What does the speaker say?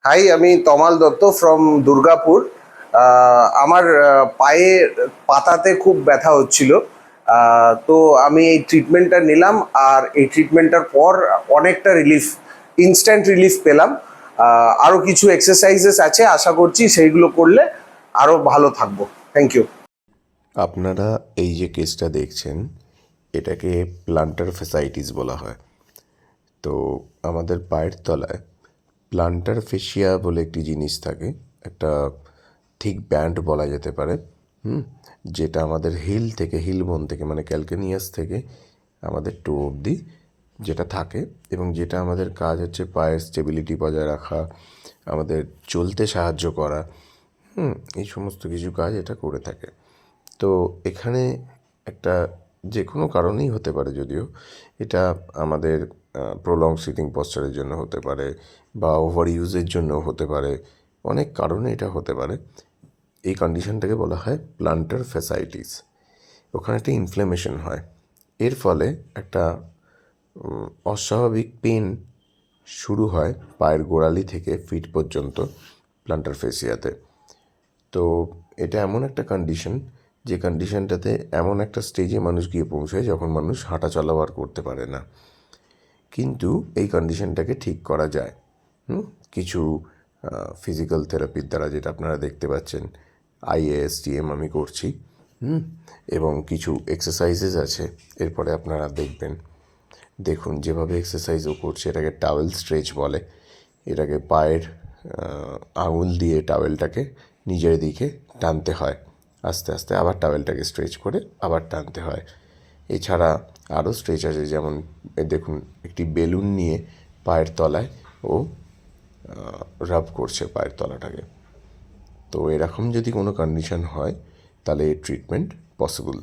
High, আমি তমাল Dutta from Durgapur. আমার পায়ে পাতাতে খুব ব্যথা হচ্ছিল। তো আমি এই ট্রিটমেন্টটা নিলাম, আর এই ট্রিটমেন্টটার পর অনেকটা রিলিফ, ইনস্ট্যান্ট রিলিফ পেলাম। আরও কিছু এক্সারসাইজেস আছে, আশা করছি সেইগুলো করলে আরও ভালো থাকবো। Thank you. আপনারা এই যে কেসটা দেখছেন এটাকে প্লান্টার ফেসাইটিস বলা হয়। তো আমাদের পায়ের তলায় প্লান্টার ফেসিয়া বলে একটি জিনিস থাকে, একটা থিক ব্যান্ড বলা যেতে পারে, যেটা আমাদের হিল বোন থেকে মানে ক্যালকেনিয়াস থেকে আমাদের টো অবধি যেটা থাকে, এবং যেটা আমাদের কাজ হচ্ছে পায়ের স্টেবিলিটি বজায় রাখা, আমাদের চলতে সাহায্য করা, এই সমস্ত কিছু কাজ এটা করে থাকে। তো এখানে একটা যে কোনো কারণেই হতে পারে, যদিও এটা আমাদের প্রলং সিটিং পশ্চারের জন্য হতে পারে বা ওভার ইউজের জন্য হতে পারে, অনেক কারণে এটা হতে পারে। এই কন্ডিশনটাকে বলা হয় প্লান্টার ফেসাইটিস। ওখানে একটা ইনফ্ল্যামেশন হয়, এর ফলে একটা অস্বাভাবিক পেন শুরু হয় পায়ের গোড়ালি থেকে ফিট পর্যন্ত প্লান্টার ফেসিয়াতে। তো এটা এমন একটা কন্ডিশন, যে কন্ডিশনটাতে এমন একটা স্টেজে মানুষ গিয়ে পৌঁছায় যখন মানুষ হাঁটা চলাবার করতে পারে না। কিন্তু এই কন্ডিশনটাকে ঠিক করা যায় কিছু ফিজিক্যাল থেরাপির দ্বারা, যেটা আপনারা দেখতে পাচ্ছেন IASTM আমি করছি, এবং কিছু এক্সারসাইজেস আছে এরপরে আপনারা দেখবেন। দেখুন যেভাবে এক্সারসাইজও করছে, এটাকে টাওয়েল স্ট্রেচ বলে। এটাকে পায়ের আঙুল দিয়ে টাওয়েলটাকে নিজের দিকে টানতে হয়, আস্তে আস্তে আবার টাওয়েলটাকে স্ট্রেচ করে আবার টানতে হয়। এছাড়া আরও স্ট্রেচ আছে, যেমন দেখুন একটি বেলুন নিয়ে পায়ের তলায় ও রাব করছে পায়ের তলাটাকে। তো এরকম যদি কোনো কন্ডিশন হয় তাহলে ট্রিটমেন্ট পসিবল।